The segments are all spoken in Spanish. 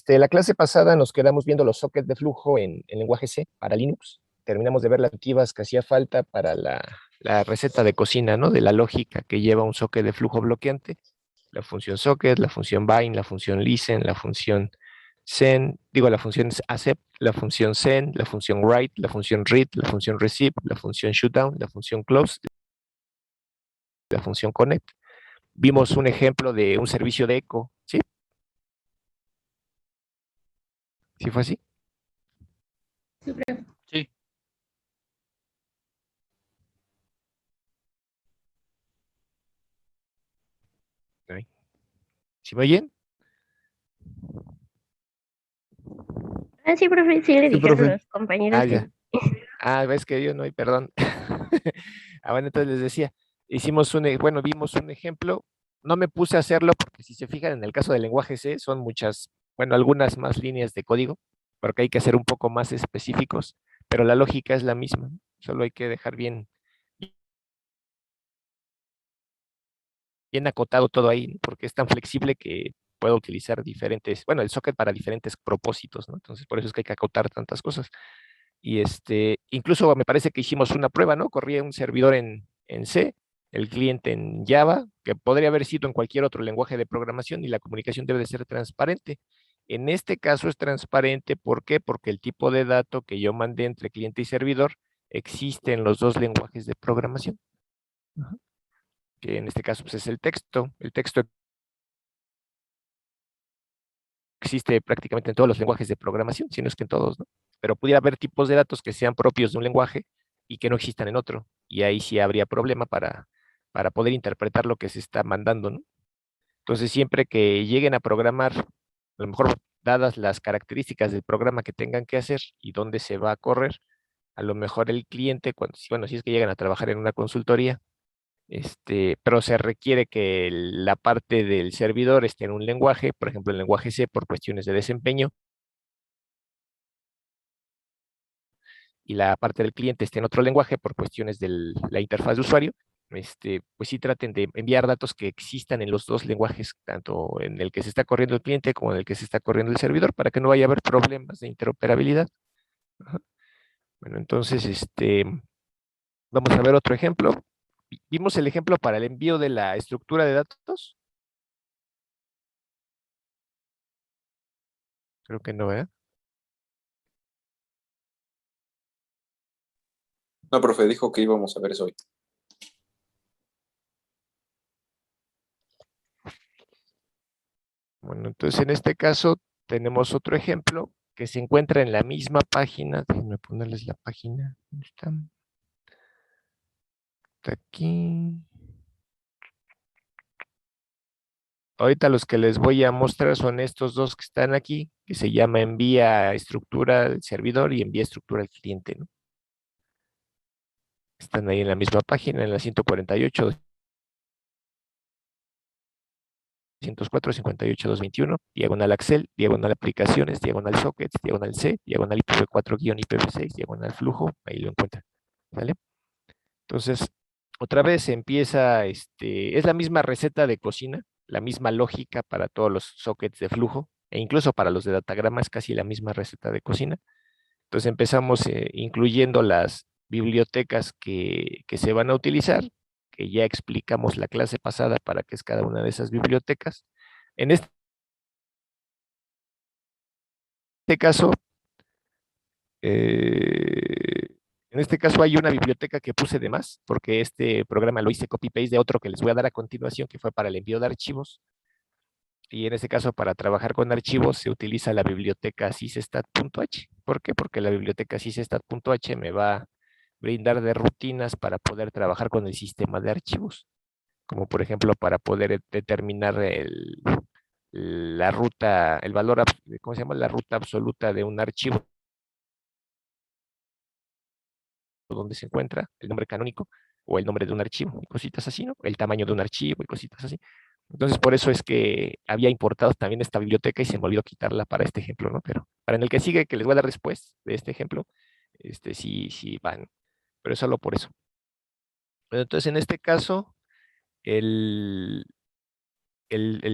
La clase pasada nos quedamos viendo los sockets de flujo en lenguaje C para Linux. Terminamos de ver las activas que hacía falta para la receta de cocina, ¿no? De la lógica que lleva un socket de flujo bloqueante. La función socket, la función bind, la función listen, la función send, digo, la función accept, la función send, la función write, la función read, la función receive, la función shutdown, la función close, la función connect. Vimos un ejemplo de un servicio de eco, ¿sí? ¿Sí fue así? Sí. ¿Sí me oyen? Sí, profe, sí le Sí, dijeron profe. los compañeros Ah, que ya. sí. Ves que yo no hay, perdón. Bueno, entonces les decía, vimos un ejemplo. No me puse a hacerlo porque si se fijan en el caso del lenguaje C, son muchas, bueno, algunas más líneas de código, porque hay que ser un poco más específicos, pero la lógica es la misma, ¿no? Solo hay que dejar bien acotado todo ahí, ¿no? Porque es tan flexible que puedo utilizar diferentes, bueno, el socket para diferentes propósitos, ¿no? Entonces, por eso es que hay que acotar tantas cosas. Y incluso me parece que hicimos una prueba, ¿no? Corría un servidor en C, el cliente en Java, que podría haber sido en cualquier otro lenguaje de programación y la comunicación debe de ser transparente. En este caso es transparente, ¿por qué? Porque el tipo de dato que yo mandé entre cliente y servidor existe en los dos lenguajes de programación. Ajá. Que en este caso pues, es el texto. El texto existe prácticamente en todos los lenguajes de programación, si no es que en todos, ¿no? Pero pudiera haber tipos de datos que sean propios de un lenguaje y que no existan en otro. Y ahí sí habría problema para poder interpretar lo que se está mandando, ¿no? Entonces, siempre que lleguen a programar, a lo mejor dadas las características del programa que tengan que hacer y dónde se va a correr, a lo mejor el cliente, bueno, si es que llegan a trabajar en una consultoría, pero se requiere que la parte del servidor esté en un lenguaje, por ejemplo, el lenguaje C por cuestiones de desempeño, y la parte del cliente esté en otro lenguaje por cuestiones de la interfaz de usuario, pues sí traten de enviar datos que existan en los dos lenguajes, tanto en el que se está corriendo el cliente como en el que se está corriendo el servidor, para que no vaya a haber problemas de interoperabilidad. Ajá. Bueno, entonces, vamos a ver otro ejemplo. Vimos el ejemplo para el envío de la estructura de datos. Creo que no, ¿eh? No, profe, dijo que íbamos a ver eso hoy. Bueno, entonces en este caso tenemos otro ejemplo que se encuentra en la misma página. Déjenme ponerles la página. ¿Dónde están? Está aquí. Ahorita los que les voy a mostrar son estos dos que están aquí, que se llama envía estructura al servidor y envía estructura al cliente, ¿no? Están ahí en la misma página, en la 148, 204, 58, 221, diagonal Excel, diagonal aplicaciones, diagonal sockets, diagonal C, diagonal IPv4-IPv6, diagonal flujo, ahí lo encuentran, ¿vale? Entonces, otra vez empieza, es la misma receta de cocina, la misma lógica para todos los sockets de flujo, e incluso para los de datagrama es casi la misma receta de cocina. Entonces empezamos incluyendo las bibliotecas que se van a utilizar, que ya explicamos la clase pasada para qué es cada una de esas bibliotecas. En este caso, eh, en este caso hay una biblioteca que puse de más, porque este programa lo hice copy-paste de otro que les voy a dar a continuación, que fue para el envío de archivos. Y en este caso, para trabajar con archivos, se utiliza la biblioteca sysestat.h. ¿Por qué? Porque la biblioteca sysestat.h me va a brindar de rutinas para poder trabajar con el sistema de archivos, como por ejemplo para poder determinar la ruta, el valor, ¿cómo se llama? La ruta absoluta de un archivo, donde se encuentra, el nombre canónico o el nombre de un archivo, y cositas así, ¿no? El tamaño de un archivo y cositas así. Entonces, por eso es que había importado también esta biblioteca y se me olvidó quitarla para este ejemplo, ¿no? Pero para en el que sigue, que les voy a dar después de este ejemplo, sí van, pero es solo por eso. Bueno, entonces, en este caso, el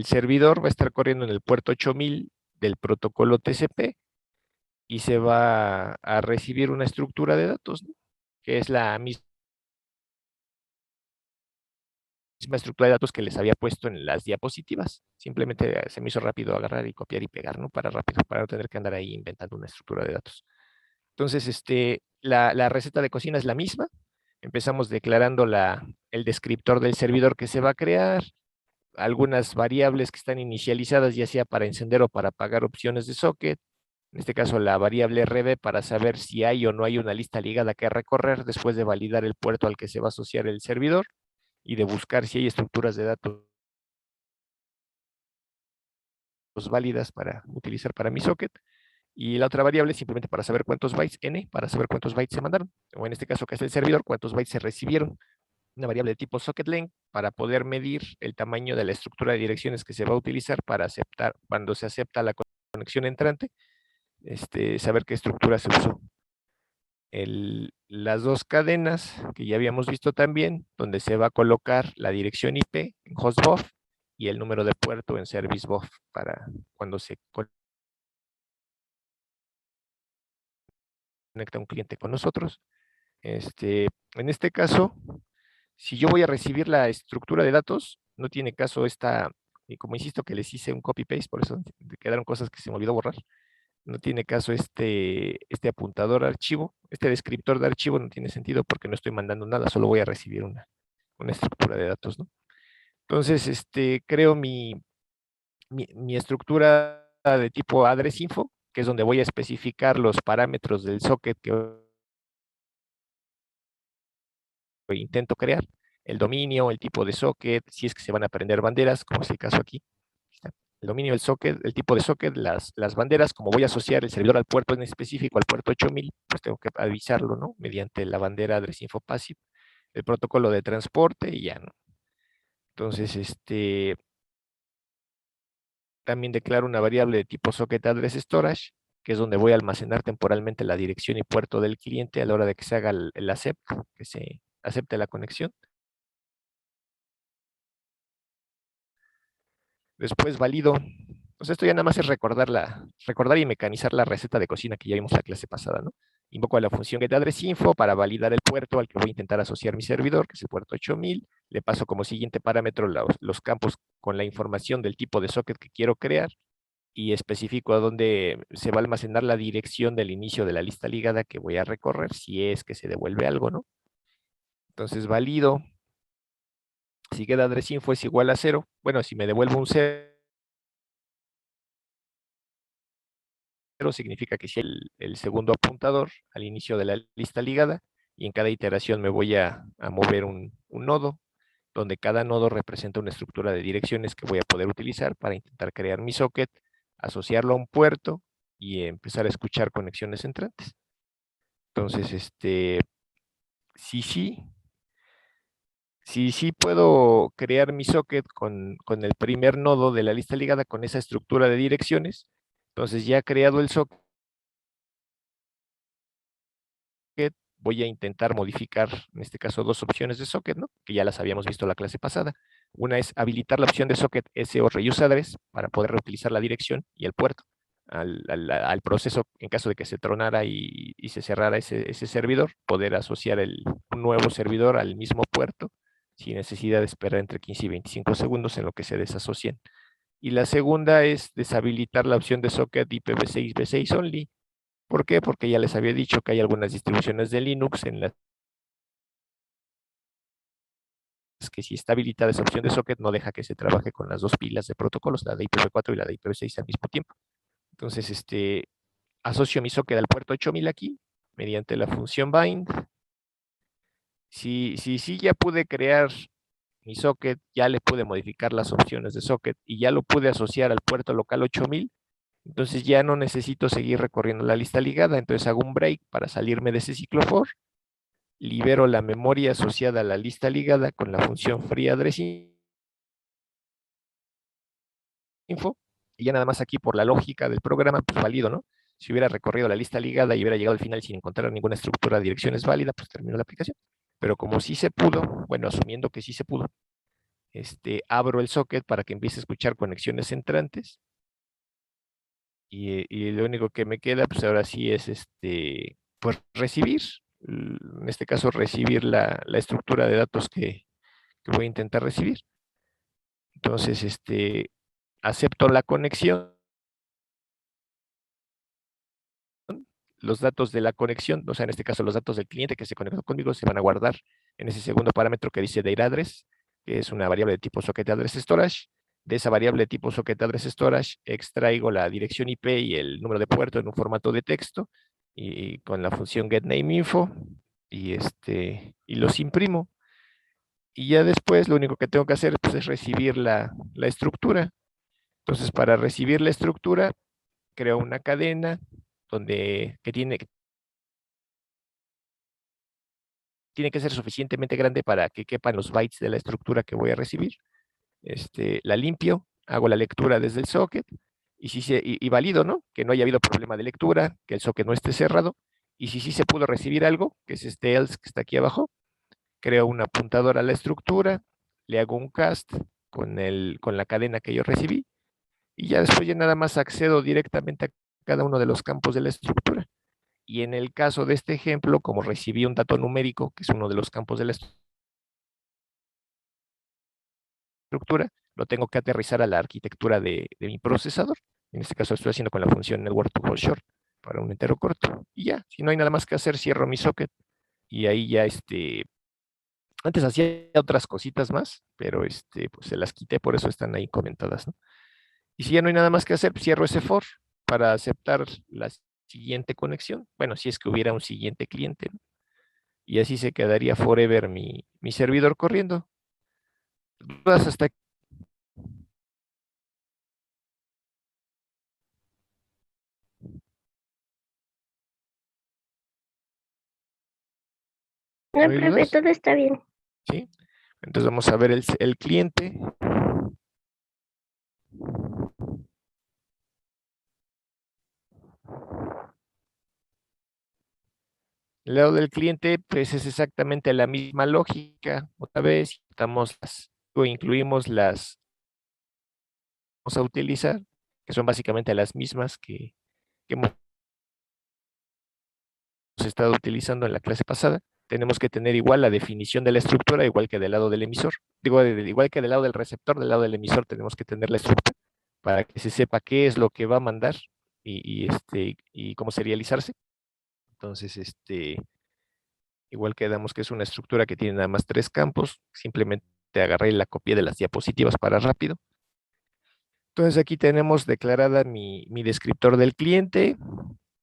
servidor va a estar corriendo en el puerto 8000 del protocolo TCP y se va a recibir una estructura de datos, ¿no? Que es la misma estructura de datos que les había puesto en las diapositivas. Simplemente se me hizo rápido agarrar y copiar y pegar, ¿no? Para rápido, para no tener que andar ahí inventando una estructura de datos. Entonces, la receta de cocina es la misma. Empezamos declarando el descriptor del servidor que se va a crear, algunas variables que están inicializadas, ya sea para encender o para apagar opciones de socket. En este caso, la variable RB para saber si hay o no hay una lista ligada que recorrer después de validar el puerto al que se va a asociar el servidor y de buscar si hay estructuras de datos válidas para utilizar para mi socket. Y la otra variable simplemente para saber cuántos bytes, n, para saber cuántos bytes se mandaron. O en este caso, que es el servidor, cuántos bytes se recibieron. Una variable de tipo socket_length para poder medir el tamaño de la estructura de direcciones que se va a utilizar para aceptar, cuando se acepta la conexión entrante, saber qué estructura se usó. Las dos cadenas que ya habíamos visto también, donde se va a colocar la dirección IP en hostBuf y el número de puerto en servicebuf para cuando se conecta un cliente con nosotros. En este caso, si yo voy a recibir la estructura de datos, no tiene caso y como insisto que les hice un copy-paste, por eso quedaron cosas que se me olvidó borrar. No tiene caso este apuntador archivo, este descriptor de archivo no tiene sentido porque no estoy mandando nada, solo voy a recibir una estructura de datos, ¿no? Entonces, creo mi estructura de tipo address_info, que es donde voy a especificar los parámetros del socket que intento crear, el dominio, el tipo de socket, si es que se van a prender banderas, como es el caso aquí. El dominio del socket, el tipo de socket, las banderas, como voy a asociar el servidor al puerto en específico, al puerto 8000, pues tengo que avisarlo, ¿no? Mediante la bandera address_info passive, el protocolo de transporte y ya, ¿no? Entonces, también declaro una variable de tipo socket address storage, que es donde voy a almacenar temporalmente la dirección y puerto del cliente a la hora de que se haga el accept, que se acepte la conexión. Después valido. Pues esto ya nada más es recordar y mecanizar la receta de cocina que ya vimos la clase pasada, ¿no? Invoco a la función getAddressInfo para validar el puerto al que voy a intentar asociar mi servidor, que es el puerto 8000. Le paso como siguiente parámetro los campos con la información del tipo de socket que quiero crear y especifico a dónde se va a almacenar la dirección del inicio de la lista ligada que voy a recorrer, si es que se devuelve algo, ¿no? Entonces valido. Si getAddressInfo es igual a 0, bueno, si me devuelve un 0, significa que si el segundo apuntador al inicio de la lista ligada y en cada iteración me voy a mover un nodo, donde cada nodo representa una estructura de direcciones que voy a poder utilizar para intentar crear mi socket, asociarlo a un puerto y empezar a escuchar conexiones entrantes. Entonces, sí puedo crear mi socket con el primer nodo de la lista ligada con esa estructura de direcciones. Entonces ya creado el socket, voy a intentar modificar, en este caso, dos opciones de socket, ¿no? Que ya las habíamos visto la clase pasada. Una es habilitar la opción de socket SO reuse address para poder reutilizar la dirección y el puerto al proceso en caso de que se tronara y se cerrara ese servidor, poder asociar un nuevo servidor al mismo puerto sin necesidad de esperar entre 15 y 25 segundos en lo que se desasocien. Y la segunda es deshabilitar la opción de socket IPv6 v6 only. ¿Por qué? Porque ya les había dicho que hay algunas distribuciones de Linux en las que si está habilitada esa opción de socket no deja que se trabaje con las dos pilas de protocolos, la de IPv4 y la de IPv6 al mismo tiempo. Entonces, asocio mi socket al puerto 8000 aquí mediante la función bind. Si ya pude crear mi socket, ya le pude modificar las opciones de socket y ya lo pude asociar al puerto local 8000, entonces ya no necesito seguir recorriendo la lista ligada, entonces hago un break para salirme de ese ciclo for, libero la memoria asociada a la lista ligada con la función freeAddressInfo y ya nada más aquí por la lógica del programa, pues válido, ¿no? Si hubiera recorrido la lista ligada y hubiera llegado al final sin encontrar ninguna estructura de direcciones válida, pues termino la aplicación. Pero como sí se pudo, bueno, asumiendo que sí se pudo, abro el socket para que empiece a escuchar conexiones entrantes y lo único que me queda, pues ahora sí es pues recibir, en este caso recibir la estructura de datos que voy a intentar recibir. Entonces, acepto la conexión, los datos de la conexión, o sea, en este caso los datos del cliente que se conectó conmigo se van a guardar en ese segundo parámetro que dice data address, que es una variable de tipo socket address storage. De esa variable de tipo socket address storage extraigo la dirección IP y el número de puerto en un formato de texto y con la función getNameInfo y los imprimo. Y ya después lo único que tengo que hacer pues, es recibir la estructura. Entonces, para recibir la estructura, creo una cadena que tiene que ser suficientemente grande para que quepan los bytes de la estructura que voy a recibir. La limpio, hago la lectura desde el socket y valido, ¿no? Que no haya habido problema de lectura, que el socket no esté cerrado. Y si sí se pudo recibir algo, que es este else que está aquí abajo, creo un apuntador a la estructura, le hago un cast con la cadena que yo recibí y ya después ya nada más accedo directamente a cada uno de los campos de la estructura. Y en el caso de este ejemplo, como recibí un dato numérico, que es uno de los campos de la estructura, lo tengo que aterrizar a la arquitectura de mi procesador. En este caso lo estoy haciendo con la función network to hold short para un entero corto. Y ya, si no hay nada más que hacer, cierro mi socket y ahí ya antes hacía otras cositas más, pero pues se las quité, por eso están ahí comentadas, ¿no? Y si ya no hay nada más que hacer, pues cierro ese for para aceptar la siguiente conexión. Bueno, si es que hubiera un siguiente cliente, ¿no? Y así se quedaría forever mi servidor corriendo. ¿Dudas hasta aquí? No, ¿No hay profe, dudas? todo está bien. ¿Sí? Entonces vamos a ver el cliente. El lado del cliente, pues es exactamente la misma lógica. Otra vez, o incluimos vamos a utilizar, que son básicamente las mismas que hemos estado utilizando en la clase pasada. Tenemos que tener igual la definición de la estructura, igual que del lado del emisor. Digo, igual que del lado del receptor, del lado del emisor tenemos que tener la estructura para que se sepa qué es lo que va a mandar y cómo serializarse. Entonces, igual quedamos que es una estructura que tiene nada más 3 campos. Simplemente agarré la copia de las diapositivas para rápido. Entonces aquí tenemos declarada mi descriptor del cliente.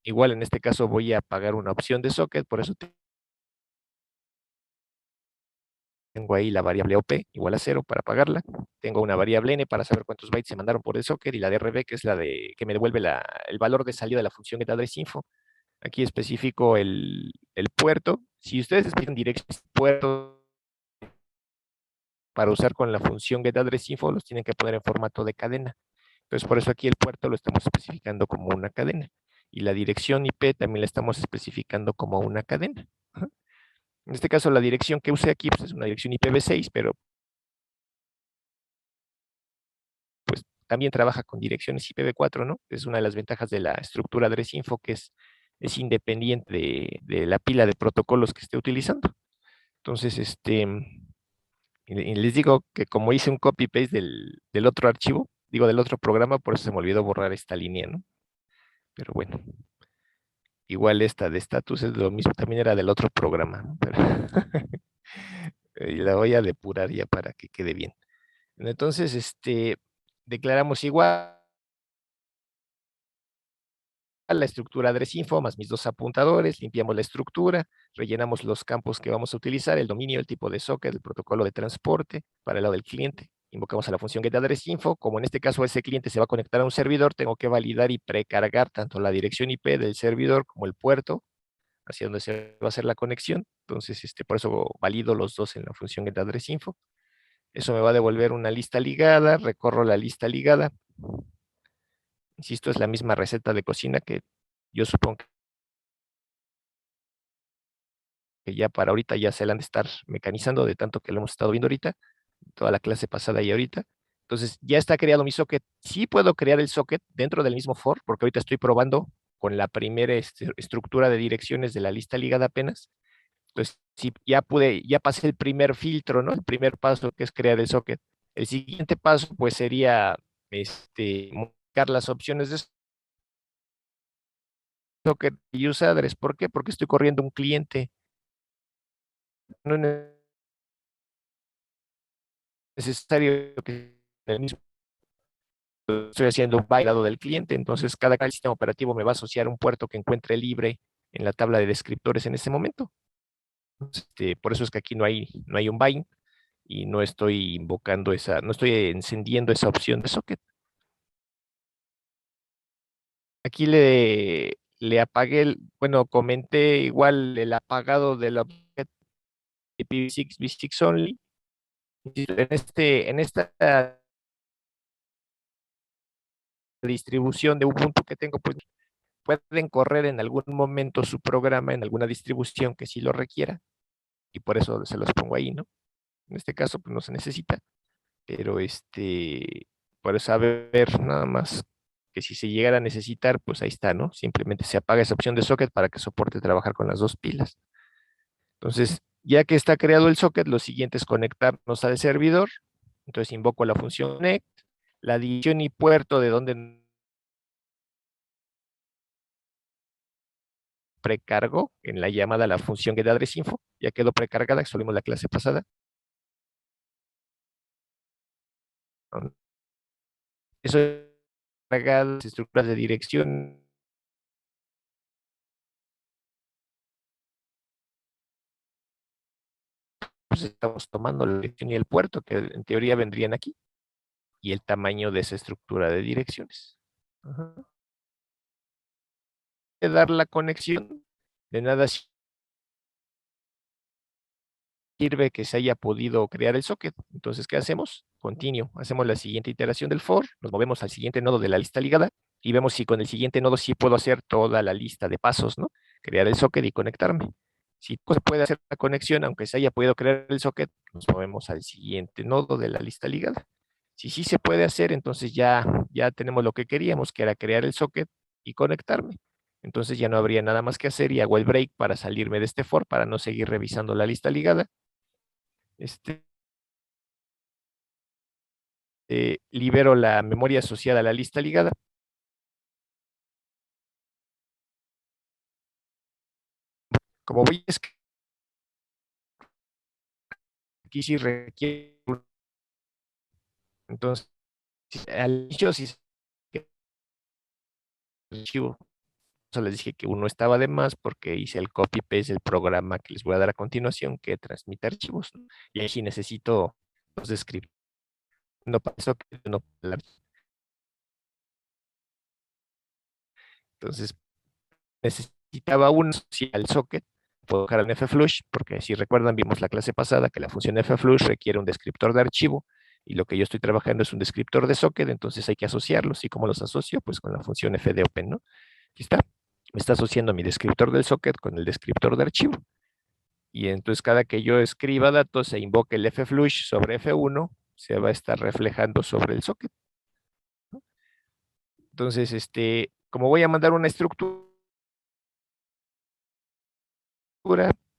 Igual en este caso voy a pagar una opción de socket, por eso tengo ahí la variable OP igual a 0 para pagarla. Tengo una variable N para saber cuántos bytes se mandaron por el socket y la DRB, que es la que me devuelve el valor de salida de la función getAddressInfo. Aquí especifico el puerto. Si ustedes especifican direcciones puerto para usar con la función getAddressInfo, los tienen que poner en formato de cadena. Entonces, por eso aquí el puerto lo estamos especificando como una cadena. Y la dirección IP también la estamos especificando como una cadena. Ajá. En este caso, la dirección que usé aquí pues, es una dirección IPv6, pero pues también trabaja con direcciones IPv4, ¿no? Es una de las ventajas de la estructura AddressInfo, que es independiente de la pila de protocolos que esté utilizando. Entonces, y les digo que como hice un copy-paste del otro archivo, digo del otro programa, por eso se me olvidó borrar esta línea, ¿no? Pero bueno, igual esta de status es lo mismo, también era del otro programa, ¿no? Pero y la voy a depurar ya para que quede bien. Entonces, declaramos igual la estructura AddressInfo más mis 2 apuntadores, limpiamos la estructura, rellenamos los campos que vamos a utilizar, el dominio, el tipo de socket, el protocolo de transporte para el lado del cliente. Invocamos a la función getAddressInfo. Como en este caso ese cliente se va a conectar a un servidor, tengo que validar y precargar tanto la dirección IP del servidor como el puerto hacia donde se va a hacer la conexión. Entonces, por eso valido los dos en la función getAddressInfo. Eso me va a devolver una lista ligada, recorro la lista ligada. Insisto, es la misma receta de cocina que yo supongo que ya para ahorita ya se la han de estar mecanizando de tanto que lo hemos estado viendo ahorita, toda la clase pasada y ahorita. Entonces, ya está creado mi socket. Sí puedo crear el socket dentro del mismo for, porque ahorita estoy probando con la primera estructura de direcciones de la lista ligada apenas. Entonces, sí, ya pasé el primer filtro, ¿no? El primer paso que es crear el socket. El siguiente paso, pues, sería modificar las opciones de socket y user address. ¿Por qué? Porque estoy corriendo un cliente. No es necesario que el mismo estoy haciendo un bailado del cliente, entonces cada sistema operativo me va a asociar un puerto que encuentre libre en la tabla de descriptores en este momento. Por eso es que aquí no hay un bind y no estoy invocando no estoy encendiendo esa opción de socket. Aquí le apagué, bueno, comenté igual el apagado del objeto IPv6 v6 only. En esta distribución de Ubuntu que tengo, pues pueden correr en algún momento su programa en alguna distribución que sí lo requiera, y por eso se los pongo ahí, ¿no? En este caso, pues no se necesita, pero por saber nada más que si se llegara a necesitar, pues ahí está, ¿no? Simplemente se apaga esa opción de socket para que soporte trabajar con las dos pilas. Entonces, ya que está creado el socket, lo siguiente es conectarnos al servidor. Entonces invoco la función connect, la dirección y puerto de donde precargo en la llamada a la función getAddressInfo, ya quedó precargada, eso vimos la clase pasada. Eso carga las estructuras de dirección. Pues estamos tomando la dirección y el puerto, que en teoría vendrían aquí, y el tamaño de esa estructura de direcciones. Ajá. De dar la conexión, de nada sirve que se haya podido crear el socket. Entonces, ¿qué hacemos? Continue. Hacemos la siguiente iteración del for, nos movemos al siguiente nodo de la lista ligada y vemos si con el siguiente nodo sí puedo hacer toda la lista de pasos, ¿no? Crear el socket y conectarme. Si no se puede hacer la conexión, aunque se haya podido crear el socket, nos movemos al siguiente nodo de la lista ligada. Si sí se puede hacer, entonces ya tenemos lo que queríamos, que era crear el socket y conectarme. Entonces ya no habría nada más que hacer y hago el break para salirme de este for, para no seguir revisando la lista ligada. Libero la memoria asociada a la lista ligada. Como voy a escribir, aquí sí requiere, entonces, al inicio sí archivo. Les dije que uno estaba de más porque hice el copy-paste del programa que les voy a dar a continuación, que transmite archivos, ¿no? Y ahí sí necesito los descriptores. No pasó que no. Entonces, necesitaba uno al socket, puedo dejar en flush, porque si recuerdan, vimos la clase pasada que la función flush requiere un descriptor de archivo, y lo que yo estoy trabajando es un descriptor de socket, entonces hay que asociarlos. ¿Y cómo los asocio? Pues con la función fdopen, ¿no? Aquí está. Me está asociando mi descriptor del socket con el descriptor de archivo. Y entonces cada que yo escriba datos e invoque el flush sobre F1, se va a estar reflejando sobre el socket. Entonces, como voy a mandar una estructura,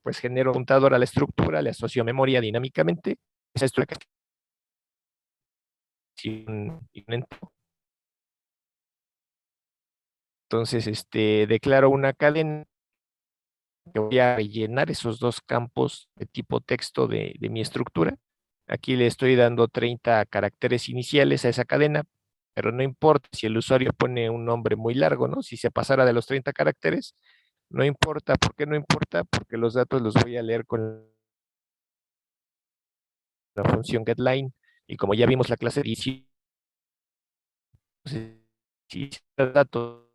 pues genero un contador a la estructura, le asocio memoria dinámicamente. Esa estructura entonces, declaro una cadena que voy a rellenar esos dos campos de tipo texto de mi estructura. Aquí le estoy dando 30 caracteres iniciales a esa cadena, pero no importa si el usuario pone un nombre muy largo, ¿no? Si se pasara de los 30 caracteres, no importa. ¿Por qué no importa? Porque los datos los voy a leer con la función getLine. Y como ya vimos la clase de inicio, si los datos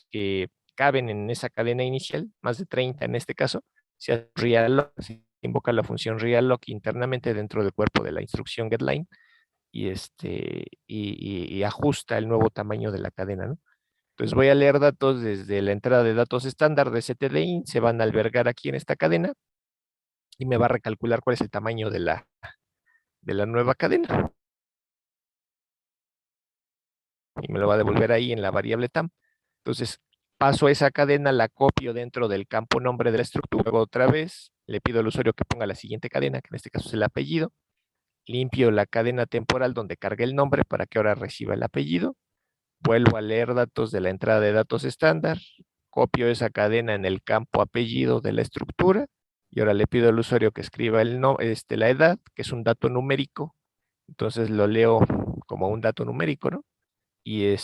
que caben en esa cadena inicial, más de 30 en este caso, se hace real, se invoca la función realloc internamente dentro del cuerpo de la instrucción getLine y ajusta el nuevo tamaño de la cadena, ¿no? Entonces voy a leer datos desde la entrada de datos estándar de stdin, se van a albergar aquí en esta cadena y me va a recalcular cuál es el tamaño de la nueva cadena. y me lo va a devolver ahí en la variable tam. Entonces, paso esa cadena, la copio dentro del campo nombre de la estructura, luego otra vez le pido al usuario que ponga la siguiente cadena, que en este caso es el apellido, limpio la cadena temporal donde cargué el nombre para que ahora reciba el apellido, vuelvo a leer datos de la entrada de datos estándar, copio esa cadena en el campo apellido de la estructura, y ahora le pido al usuario que escriba la edad, que es un dato numérico, entonces lo leo como un dato numérico, ¿no? Y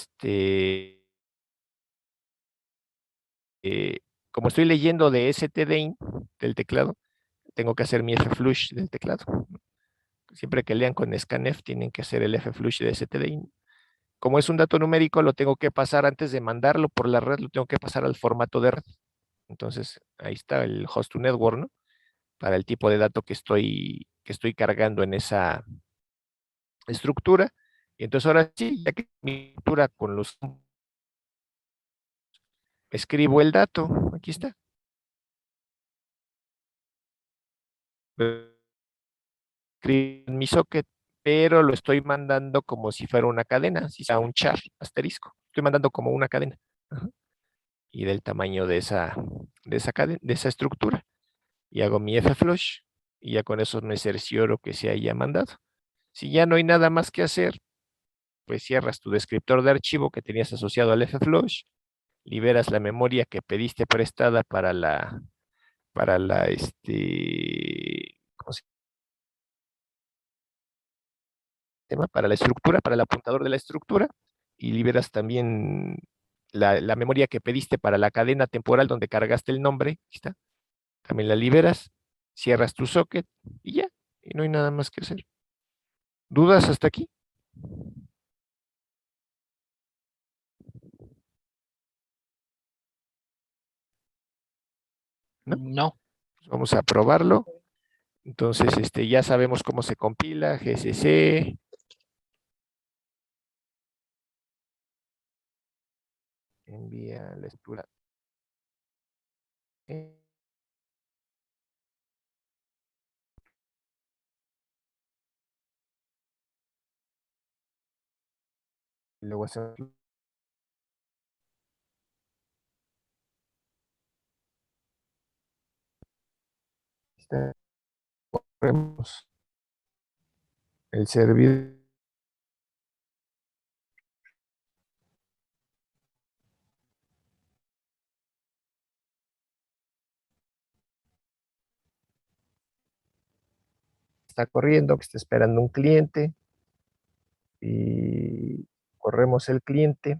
como estoy leyendo de stdin del teclado, tengo que hacer mi flush del teclado. Siempre que lean con scanf tienen que hacer el flush de stdin. Como es un dato numérico, lo tengo que pasar antes de mandarlo por la red, lo tengo que pasar al formato de red. Entonces, ahí está el host to network, ¿no? Para el tipo de dato que estoy cargando en esa estructura. Y entonces ahora sí, ya que mi estructura con los escribo el dato, aquí está. Escribo en mi socket, pero lo estoy mandando como si fuera una cadena, si sea un char asterisco. Estoy mandando como una cadena. Ajá. Y del tamaño de esa cadena, de esa estructura. Y hago mi flush y ya con eso me cercioro que se haya mandado. Si ya no hay nada más que hacer, pues cierras tu descriptor de archivo que tenías asociado al flush, liberas la memoria que pediste prestada ¿cómo se llama? Para la estructura, para el apuntador de la estructura, y liberas también la memoria que pediste para la cadena temporal donde cargaste el nombre, aquí está, también la liberas, cierras tu socket y ya, y no hay nada más que hacer. ¿Dudas hasta aquí? ¿No? No. Pues vamos a probarlo. Entonces, ya sabemos cómo se compila, GCC, envía la estructura. Luego hacemos el servidor. Está corriendo, que está esperando un cliente y corremos el cliente.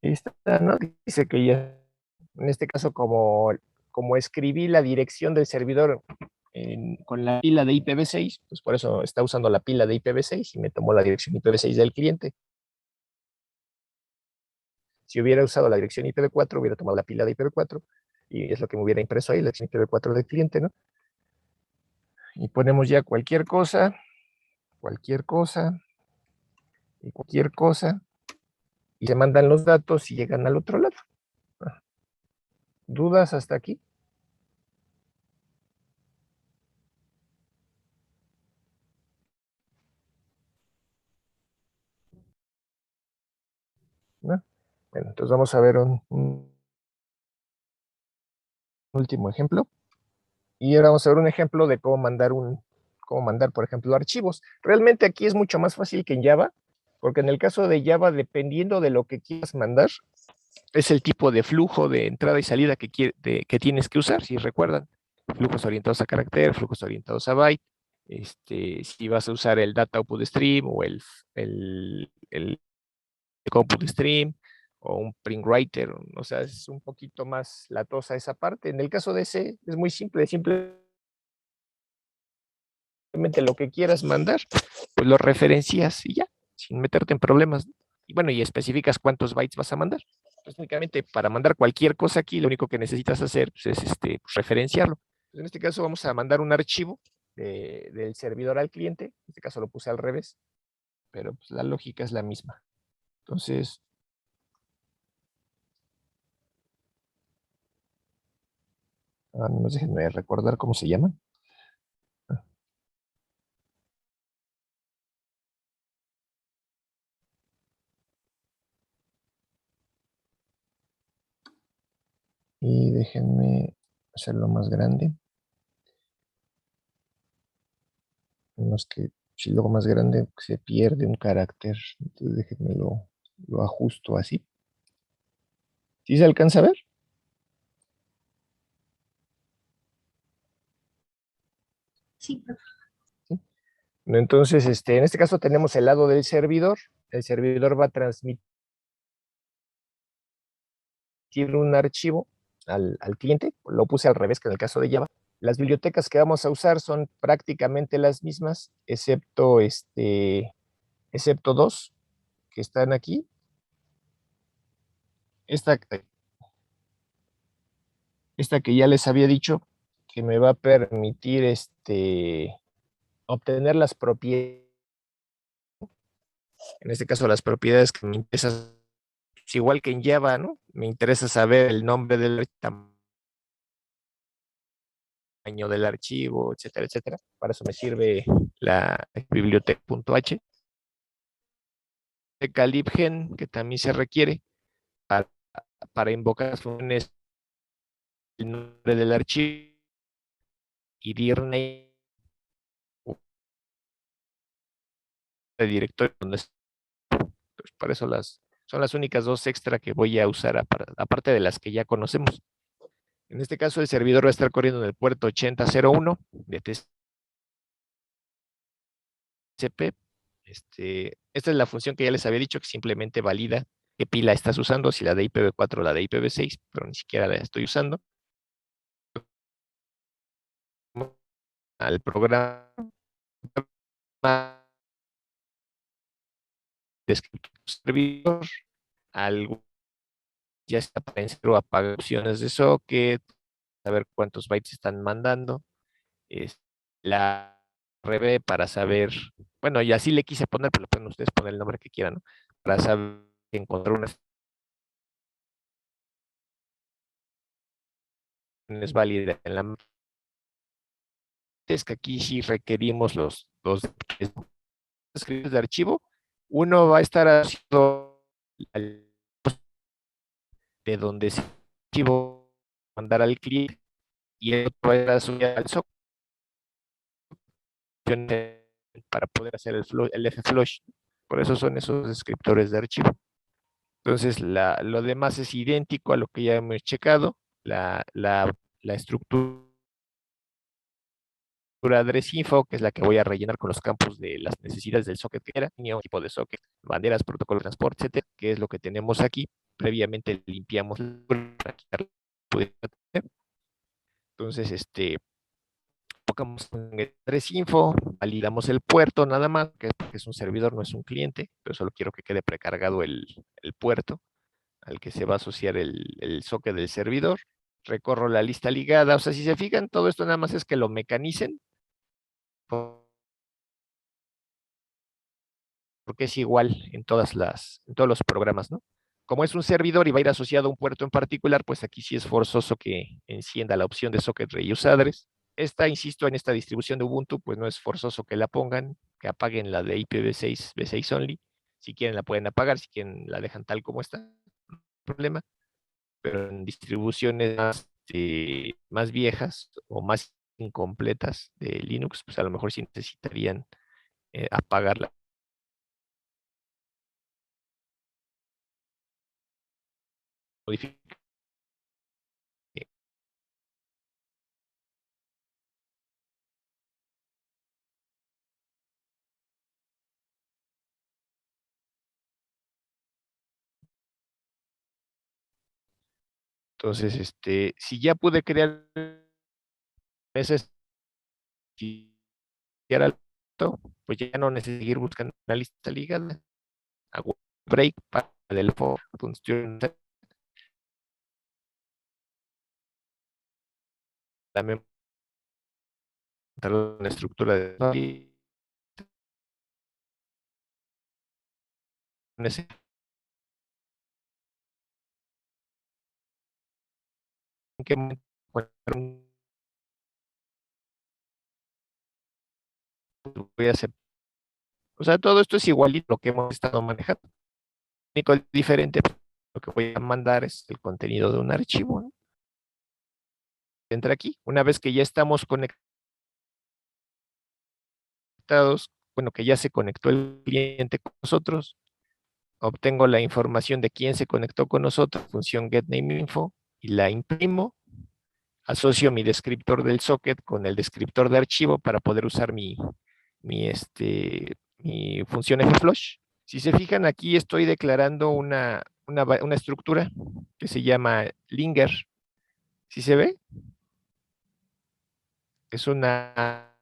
Y está, ¿no? Dice que ya, en este caso, como escribí la dirección del servidor con la pila de IPv6, pues por eso está usando la pila de IPv6 y me tomó la dirección IPv6 del cliente. Si hubiera usado la dirección IPv4, hubiera tomado la pila de IPv4 y es lo que me hubiera impreso ahí, la dirección IPv4 del cliente, ¿no? Y ponemos ya cualquier cosa, y cualquier cosa, y se mandan los datos y llegan al otro lado. ¿Dudas hasta aquí? ¿No? Bueno, entonces vamos a ver un último ejemplo. Y ahora vamos a ver un ejemplo de cómo mandar, por ejemplo, archivos. Realmente aquí es mucho más fácil que en Java, porque en el caso de Java, dependiendo de lo que quieras mandar, es el tipo de flujo de entrada y salida que tienes que usar, si recuerdan. Flujos orientados a carácter, flujos orientados a byte. Si vas a usar el data output stream o el compute stream o un print writer, o sea, es un poquito más latosa esa parte. En el caso de ese, es muy simple, simplemente lo que quieras mandar, pues lo referencias y ya, sin meterte en problemas. Y bueno, y especificas cuántos bytes vas a mandar. Pues únicamente para mandar cualquier cosa aquí, lo único que necesitas hacer pues, es referenciarlo. Pues en este caso vamos a mandar un archivo del servidor al cliente. En este caso lo puse al revés, pero pues, la lógica es la misma. Entonces, No déjenme recordar cómo se llama. Y déjenme hacerlo más grande. Más que si lo hago más grande se pierde un carácter. Entonces déjenme lo ajusto así. ¿Sí se alcanza a ver? Sí, profe. ¿Sí? Entonces, en este caso tenemos el lado del servidor. El servidor va a transmitir un archivo al cliente. Lo puse al revés que en el caso de Java. Las bibliotecas que vamos a usar son prácticamente las mismas, excepto dos que están aquí. Esta, esta que ya les había dicho que me va a permitir obtener las propiedades, en este caso las propiedades que me interesan, pues igual que en Java, ¿no? Me interesa saber el nombre del tamaño del archivo, etcétera, etcétera. Para eso me sirve la biblioteca.h. libgen, que también se requiere para, para invocar funciones, el nombre del archivo y dirname de directorio donde está. Pues por eso son las únicas dos extra que voy a usar, aparte de las que ya conocemos. En este caso, el servidor va a estar corriendo en el puerto 8001 de TCP. Esta es la función que ya les había dicho, que simplemente valida qué pila estás usando, si la de IPv4 o la de IPv6, pero ni siquiera la estoy usando. Al programa de servidor, algo ya está para o apagar opciones de socket, saber cuántos bytes están mandando, es la RB para saber, bueno, y así le quise poner, pero pueden ustedes poner el nombre que quieran, ¿no? Para saber encontrar una es válida en la es que aquí sí requerimos los dos escritos de archivo. Uno va a estar haciendo de donde se archivo mandar al cliente y el otro va a estar asociado al socket para poder hacer el F-Flush. Por eso son esos descriptores de archivo. Entonces, lo demás es idéntico a lo que ya hemos checado. La estructura address info, que es la que voy a rellenar con los campos de las necesidades del socket que era, tipo de socket, banderas, protocolo de transporte, etcétera, que es lo que tenemos aquí. Previamente limpiamos para quitar. Entonces, tocamos address info, validamos el puerto nada más, que es un servidor, no es un cliente, pero solo quiero que quede precargado el puerto al que se va a asociar el socket del servidor. Recorro la lista ligada, o sea, si se fijan, todo esto nada más es que lo mecanicen, porque es igual en todos los programas, ¿no? Como es un servidor y va a ir asociado a un puerto en particular, pues aquí sí es forzoso que encienda la opción de socket reuse address. Esta, insisto, en esta distribución de Ubuntu, pues no es forzoso que la pongan, que apaguen la de IPv6, V6 only. Si quieren la pueden apagar, si quieren la dejan tal como está, no hay problema. Pero en distribuciones más viejas o más incompletas de Linux, pues a lo mejor sí necesitarían apagarla. Entonces, si ya pude crear ese pues ya no necesito seguir buscando una lista ligada. Hago break para el for función también una estructura de en qué momento voy a hacer. O sea, todo esto es igualito a lo que hemos estado manejando. Lo único diferente, lo que voy a mandar es el contenido de un archivo, ¿no? Entra aquí. Una vez que ya estamos conectados, bueno, que ya se conectó el cliente con nosotros, obtengo la información de quién se conectó con nosotros, función getNameInfo, y la imprimo, asocio mi descriptor del socket con el descriptor de archivo para poder usar mi función flush. Si se fijan, aquí estoy declarando una estructura que se llama linger. ¿Sí se ve? Es una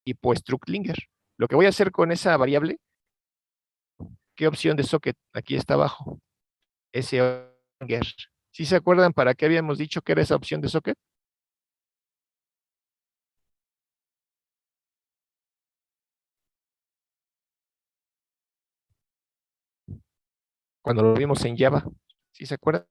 tipo struct linger. Lo que voy a hacer con esa variable, ¿qué opción de socket? Aquí está abajo. Linger. ¿Sí se acuerdan para qué habíamos dicho que era esa opción de socket? Cuando lo vimos en Java. ¿Sí se acuerdan?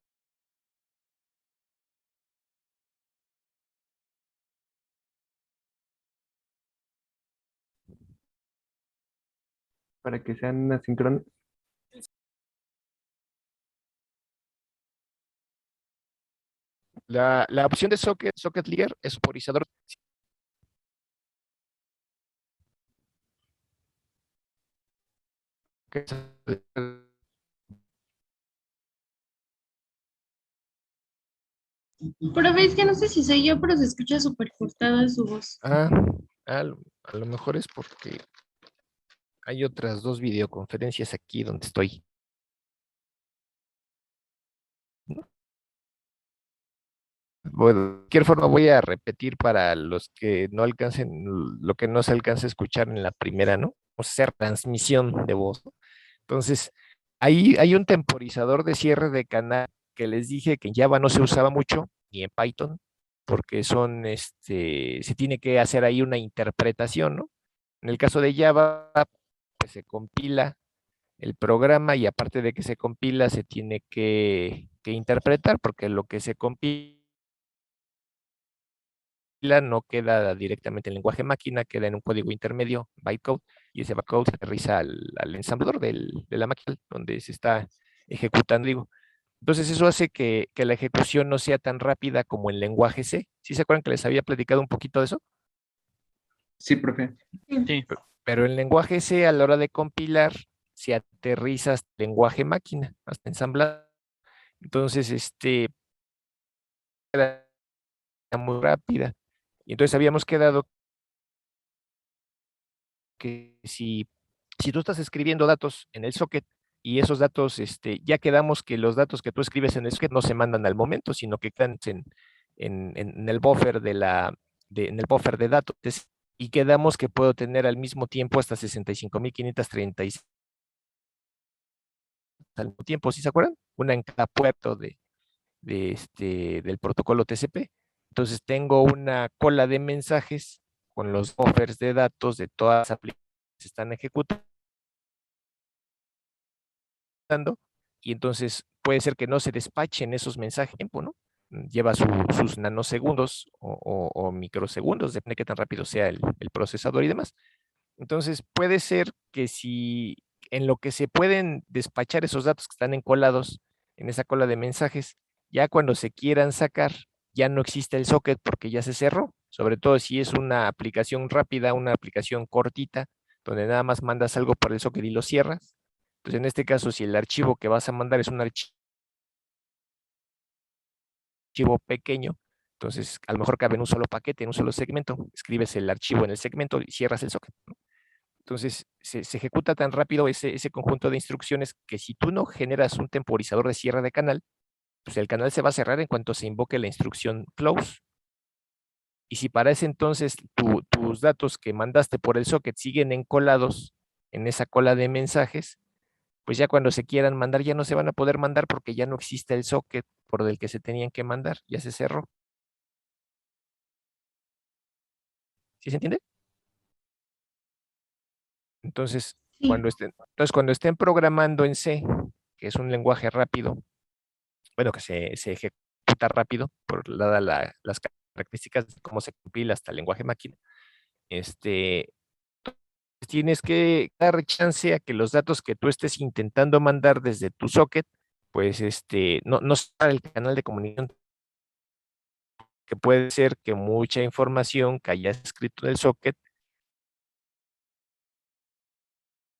Para que sean asíncronos. La opción de socket linger es temporizador. Profe, es que no sé si soy yo, pero se escucha súper cortada su voz. A lo mejor es porque hay otras dos videoconferencias aquí donde estoy. Bueno, de cualquier forma voy a repetir para los que no alcancen, lo que no se alcanza a escuchar en la primera, ¿no? O sea, transmisión de voz, ¿no? Entonces, ahí hay un temporizador de cierre de canal que les dije que en Java no se usaba mucho, ni en Python, porque se tiene que hacer ahí una interpretación, ¿no? En el caso de Java, pues se compila el programa y aparte de que se compila, se tiene que interpretar, porque lo que se compila no queda directamente en lenguaje máquina, queda en un código intermedio, bytecode, y ese bytecode se aterriza al ensamblador de la máquina donde se está ejecutando. Digo. Entonces eso hace que la ejecución no sea tan rápida como en lenguaje C. ¿Sí se acuerdan que les había platicado un poquito de eso? Sí, profe. Sí. Pero en lenguaje C, a la hora de compilar, se aterriza hasta lenguaje máquina, hasta ensamblado. Entonces, era muy rápida. Y entonces habíamos quedado que si tú estás escribiendo datos en el socket y esos datos, ya quedamos que los datos que tú escribes en el socket no se mandan al momento, sino que quedan en el buffer en el buffer de datos. Y quedamos que puedo tener al mismo tiempo hasta 65.536 al mismo tiempo, ¿sí se acuerdan? Una en cada puerto del protocolo TCP. Entonces tengo una cola de mensajes con los buffers de datos de todas las aplicaciones que se están ejecutando y entonces puede ser que no se despachen esos mensajes en tiempo, ¿no? Lleva sus nanosegundos o microsegundos, depende de qué tan rápido sea el procesador y demás. Entonces puede ser que si en lo que se pueden despachar esos datos que están encolados en esa cola de mensajes, ya cuando se quieran sacar, ya no existe el socket porque ya se cerró, sobre todo si es una aplicación rápida, una aplicación cortita, donde nada más mandas algo por el socket y lo cierras. Pues en este caso, si el archivo que vas a mandar es un archivo pequeño, entonces a lo mejor cabe en un solo paquete, en un solo segmento, escribes el archivo en el segmento y cierras el socket, ¿no? Entonces se ejecuta tan rápido ese conjunto de instrucciones que si tú no generas un temporizador de cierre de canal, pues el canal se va a cerrar en cuanto se invoque la instrucción close. Y si para ese entonces tus datos que mandaste por el socket siguen encolados en esa cola de mensajes, pues ya cuando se quieran mandar ya no se van a poder mandar porque ya no existe el socket por el que se tenían que mandar, ya se cerró. ¿Sí se entiende? Entonces, Sí. cuando estén programando en C que es un lenguaje rápido, bueno, que se ejecuta rápido, por las características de cómo se compila hasta el lenguaje máquina, tienes que dar chance a que los datos que tú estés intentando mandar desde tu socket, pues no sea el canal de comunicación, que puede ser que mucha información que hayas escrito en el socket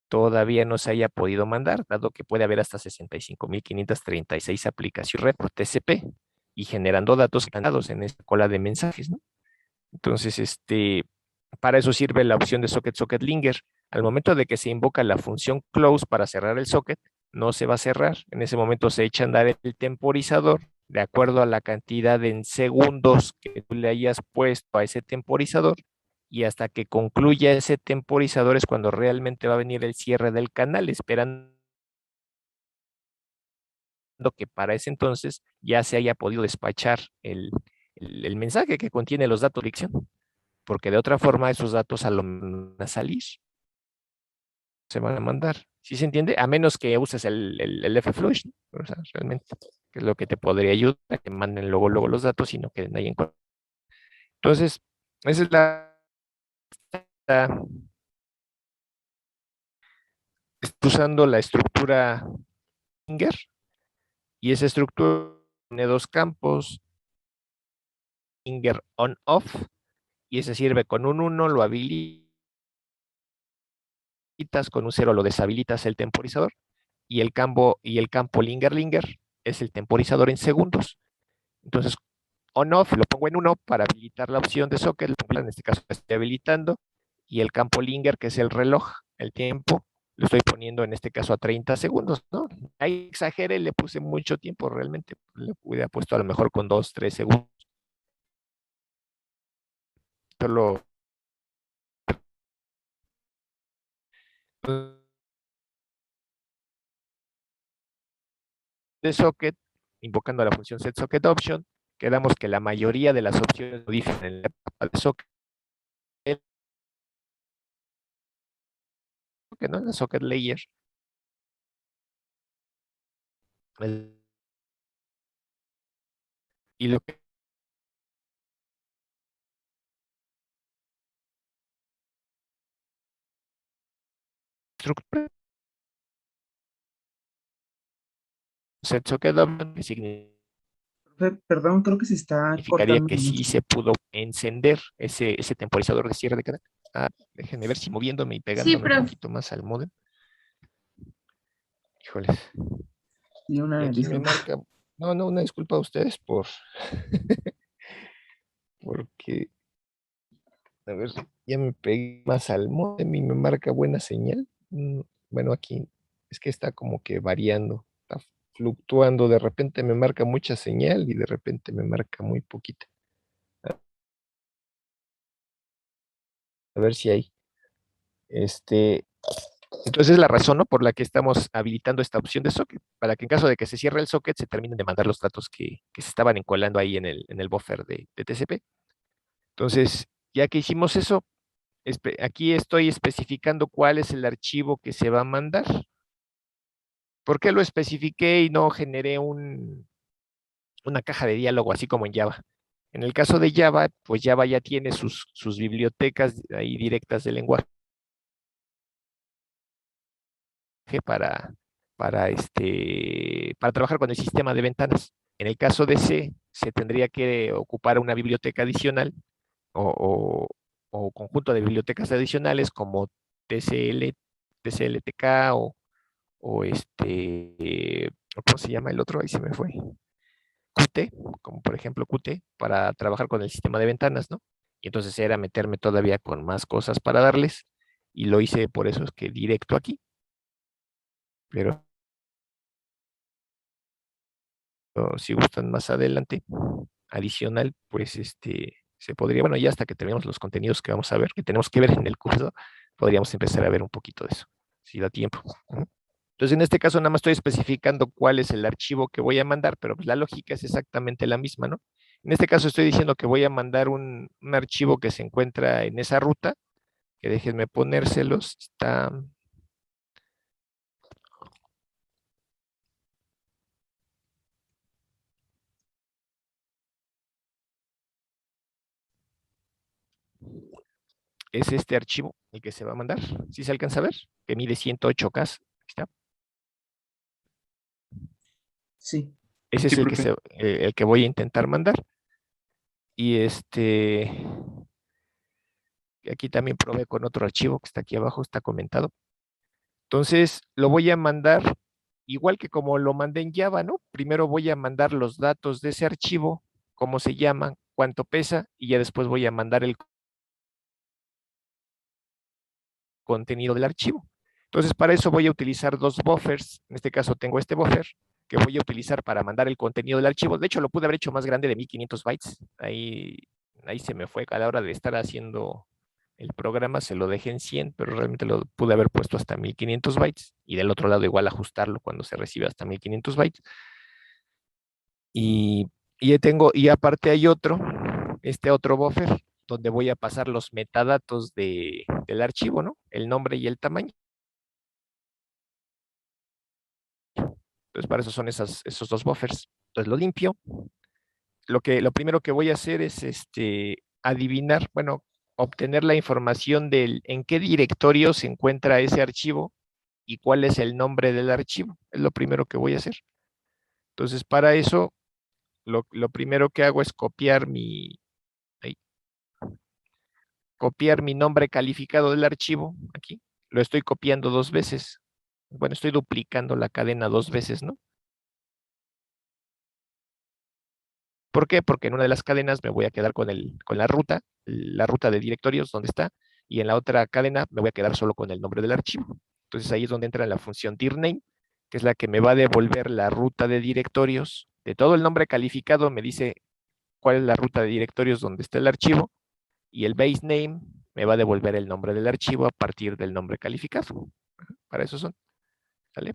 todavía no se haya podido mandar, dado que puede haber hasta 65.536 aplicaciones red por TCP y generando datos en esta cola de mensajes, ¿no? Entonces, para eso sirve la opción de socket linger. Al momento de que se invoca la función close para cerrar el socket, no se va a cerrar. En ese momento se echa a andar el temporizador de acuerdo a la cantidad en segundos que tú le hayas puesto a ese temporizador, y hasta que concluya ese temporizador es cuando realmente va a venir el cierre del canal, esperando que para ese entonces ya se haya podido despachar el mensaje que contiene los datos de dicción, porque de otra forma esos datos van a salir, se van a mandar. ¿Sí se entiende? A menos que uses el Flush, ¿no? O sea, realmente, que es lo que te podría ayudar a que manden luego los datos y no queden ahí en cuenta. Entonces, esa es usando la estructura Inger, y esa estructura tiene dos campos, Inger on-off, y ese sirve con un 1, lo habilitas, con un 0 lo deshabilitas el temporizador, y el campo linger es el temporizador en segundos. Entonces, on-off lo pongo en 1 para habilitar la opción de socket, en este caso estoy habilitando, y el campo linger, que es el reloj, el tiempo, lo estoy poniendo en este caso a 30 segundos, ¿no? Ahí exageré, le puse mucho tiempo, realmente le hubiera puesto a lo mejor con 2, 3 segundos. Solo de socket, invocando la función setSocketOption, quedamos que la mayoría de las opciones modifican en la etapa de socket, ¿no? La socket layer. Y lo que setSocketOption, que Perdón, creo que se está significaría cortando que sí mucho. se pudo encender ese temporizador de cierre de cadena. Déjenme ver si moviéndome y Sí, pegándome un profe. poquito más al modem. Híjoles. Y Y una aquí me disculpa. marca, no, una disculpa a ustedes porque, a ver, ya me pegué más al modem y me marca buena señal. Bueno, aquí es que está como que variando, está fluctuando, de repente me marca mucha señal y de repente me marca muy poquita. A ver si hay. Entonces es la razón, ¿no?, por la que estamos habilitando esta opción de socket, para que en caso de que se cierre el socket se terminen de mandar los datos que se estaban encolando ahí en el buffer de TCP. Entonces, ya que hicimos eso, aquí estoy especificando cuál es el archivo que se va a mandar. ¿Por qué lo especifiqué y no generé una caja de diálogo así como en Java? En el caso de Java, pues Java ya tiene sus bibliotecas ahí directas de lenguaje para, para trabajar con el sistema de ventanas. En el caso de C, se tendría que ocupar una biblioteca adicional o conjunto de bibliotecas adicionales como TCL, TCLTK o ¿cómo se llama el otro? Ahí se me fue. Qt, como por ejemplo Qt, para trabajar con el sistema de ventanas, ¿no? Y entonces era meterme todavía con más cosas para darles, y lo hice por eso es que directo aquí. Pero si gustan más adelante, adicional, pues se podría, bueno, ya hasta que terminemos los contenidos que vamos a ver, que tenemos que ver en el curso, podríamos empezar a ver un poquito de eso, si da tiempo. Entonces, en este caso, nada más estoy especificando cuál es el archivo que voy a mandar, pero pues la lógica es exactamente la misma, ¿no? En este caso, estoy diciendo que voy a mandar un archivo que se encuentra en esa ruta, que déjenme ponérselos, está es este archivo el que se va a mandar. ¿Sí se alcanza a ver? Que mide 108K. Aquí está. Sí. Ese Sí, es profe. el que voy a intentar mandar. Y aquí también probé con otro archivo que está aquí abajo, está comentado. Entonces, lo voy a mandar igual que como lo mandé en Java, ¿no? Primero voy a mandar los datos de ese archivo, cómo se llama, cuánto pesa, y ya después voy a mandar el contenido del archivo. Entonces, para eso voy a utilizar dos buffers. En este caso tengo este buffer que voy a utilizar para mandar el contenido del archivo. De hecho, lo pude haber hecho más grande de 1500 bytes. Ahí se me fue a la hora de estar haciendo el programa, se lo dejé en 100, pero realmente lo pude haber puesto hasta 1500 bytes. Y del otro lado igual ajustarlo cuando se recibe hasta 1500 bytes. Y, y aparte hay este otro buffer, donde voy a pasar los metadatos del archivo, ¿no? El nombre y el tamaño. Entonces, para eso son esos dos buffers. Entonces, lo limpio. Lo primero que voy a hacer es adivinar, bueno, obtener la información del en qué directorio se encuentra ese archivo y cuál es el nombre del archivo. Es lo primero que voy a hacer. Entonces, para eso, lo primero que hago es ahí, copiar mi nombre calificado del archivo aquí. Lo estoy copiando dos veces. Bueno, estoy duplicando la cadena dos veces, ¿no? ¿Por qué? Porque en una de las cadenas me voy a quedar con la ruta de directorios donde está, y en la otra cadena me voy a quedar solo con el nombre del archivo. Entonces ahí es donde entra la función dirname, que es la que me va a devolver la ruta de directorios. De todo el nombre calificado me dice cuál es la ruta de directorios donde está el archivo, y el base name me va a devolver el nombre del archivo a partir del nombre calificado. Para eso son, ¿vale?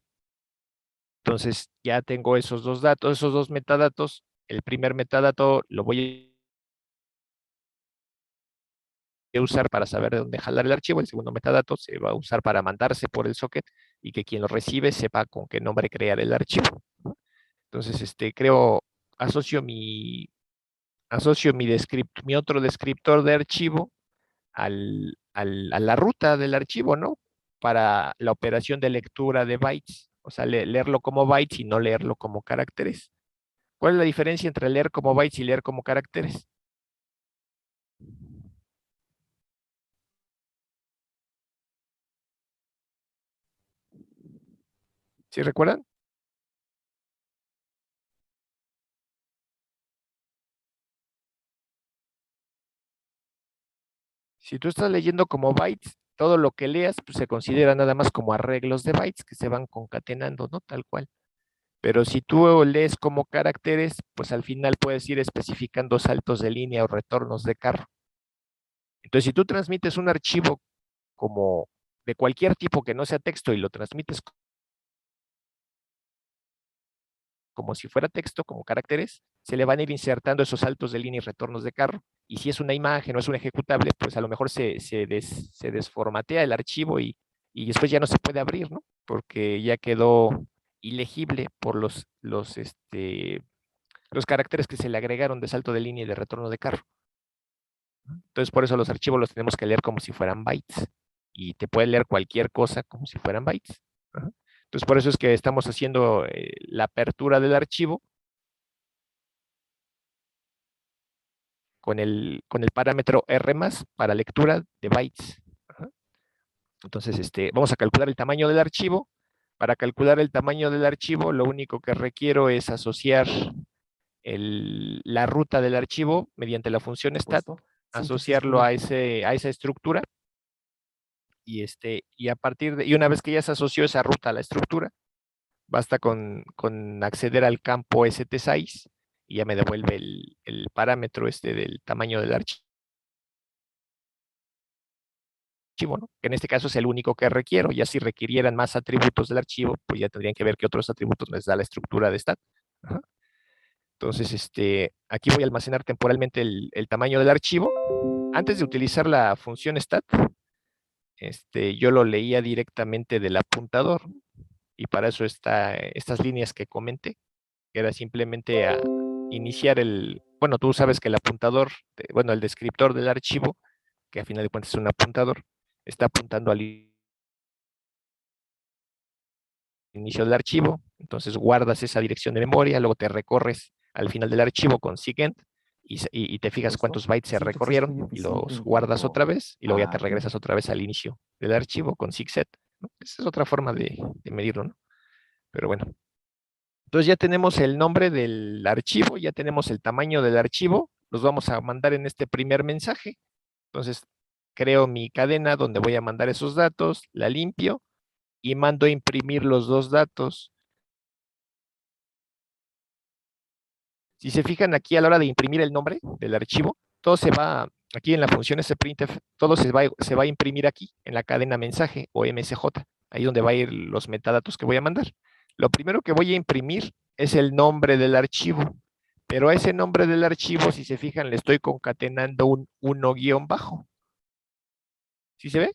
Entonces ya tengo esos dos datos, esos dos metadatos. El primer metadato lo voy a usar para saber de dónde jalar el archivo. El segundo metadato se va a usar para mandarse por el socket y que quien lo recibe sepa con qué nombre crear el archivo. Entonces, asocio mi otro descriptor de archivo a la ruta del archivo, ¿no? Para la operación de lectura de bytes. O sea, leerlo como bytes y no leerlo como caracteres. ¿Cuál es la diferencia entre leer como bytes y leer como caracteres? ¿Sí recuerdan? Si tú estás leyendo como bytes, todo lo que leas pues, se considera nada más como arreglos de bytes que se van concatenando, ¿no? Tal cual. Pero si tú lees como caracteres, pues al final puedes ir especificando saltos de línea o retornos de carro. Entonces, si tú transmites un archivo como de cualquier tipo que no sea texto y lo transmites como si fuera texto, como caracteres, se le van a ir insertando esos saltos de línea y retornos de carro. Y si es una imagen o es un ejecutable, pues a lo mejor se desformatea el archivo y después ya no se puede abrir, ¿no? Porque ya quedó ilegible por los caracteres que se le agregaron de salto de línea y de retorno de carro. Entonces, por eso los archivos los tenemos que leer como si fueran bytes. Y te puede leer cualquier cosa como si fueran bytes. Ajá. Entonces, por eso es que estamos haciendo la apertura del archivo con el parámetro R+ para lectura de bytes. Ajá. Entonces, vamos a calcular el tamaño del archivo. Para calcular el tamaño del archivo, lo único que requiero es asociar la ruta del archivo mediante la función stat, asociarlo a esa estructura y una vez que ya se asoció esa ruta a la estructura, basta con acceder al campo st6 y ya me devuelve el parámetro del tamaño del archivo, ¿no? Que en este caso es el único que requiero. Ya si requirieran más atributos del archivo, pues ya tendrían que ver qué otros atributos les da la estructura de stat. Ajá. Entonces, aquí voy a almacenar temporalmente el tamaño del archivo. Antes de utilizar la función stat, yo lo leía directamente del apuntador y para eso estas líneas que comenté, que era simplemente iniciar bueno, tú sabes que el apuntador, bueno, el descriptor del archivo que a final de cuentas es un apuntador, está apuntando al inicio del archivo, entonces guardas esa dirección de memoria, luego te recorres al final del archivo con SIGINT y te fijas cuántos bytes se recorrieron y los guardas otra vez y luego ya te regresas otra vez al inicio del archivo con SIGSET, ¿no? Esa es otra forma de medirlo, ¿no? Pero bueno. Entonces ya tenemos el nombre del archivo, ya tenemos el tamaño del archivo, los vamos a mandar en este primer mensaje. Entonces creo mi cadena donde voy a mandar esos datos, la limpio y mando a imprimir los dos datos. Si se fijan aquí a la hora de imprimir el nombre del archivo, todo se va, aquí en la función sprintf, todo se va a imprimir aquí, en la cadena mensaje o MSJ, ahí donde va a ir los metadatos que voy a mandar. Lo primero que voy a imprimir es el nombre del archivo, pero a ese nombre del archivo, si se fijan, le estoy concatenando un 1 guión bajo. ¿Sí se ve?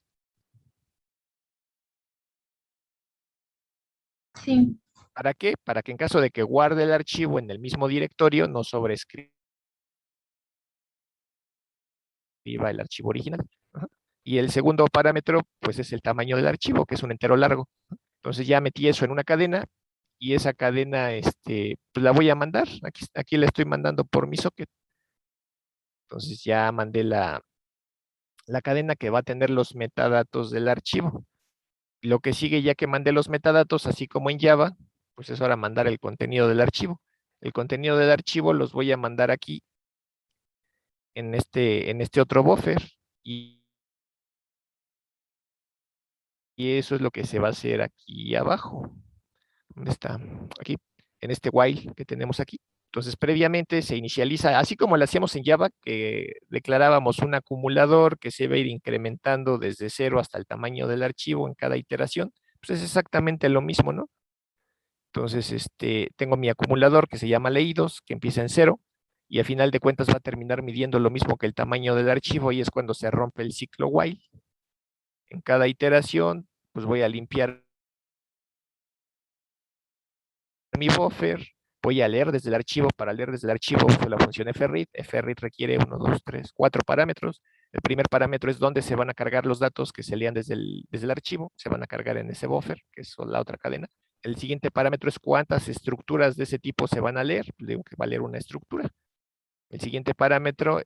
Sí. ¿Para qué? Para que en caso de que guarde el archivo en el mismo directorio, no sobrescriba el archivo original. Ajá. Y el segundo parámetro, pues es el tamaño del archivo, que es un entero largo. Entonces ya metí eso en una cadena y esa cadena pues la voy a mandar. Aquí la estoy mandando por mi socket. Entonces ya mandé la cadena que va a tener los metadatos del archivo. Lo que sigue ya que mandé los metadatos, así como en Java, pues es ahora mandar el contenido del archivo. El contenido del archivo los voy a mandar aquí en este otro buffer y eso es lo que se va a hacer aquí abajo. ¿Dónde está? Aquí, en este while que tenemos aquí. Entonces, previamente se inicializa, así como lo hacíamos en Java, que declarábamos un acumulador que se iba a ir incrementando desde 0 hasta el tamaño del archivo en cada iteración, pues es exactamente lo mismo, ¿no? Entonces, tengo mi acumulador que se llama leídos, que empieza en 0, y a final de cuentas va a terminar midiendo lo mismo que el tamaño del archivo, y es cuando se rompe el ciclo while. En cada iteración, pues voy a limpiar mi buffer, voy a leer desde el archivo. Para leer desde el archivo uso la función fread. Fread requiere 1, 2, 3, 4 parámetros. El primer parámetro es dónde se van a cargar los datos que se lean desde el archivo, se van a cargar en ese buffer, que es la otra cadena. El siguiente parámetro es cuántas estructuras de ese tipo se van a leer. Le digo que va a leer una estructura. El siguiente parámetro,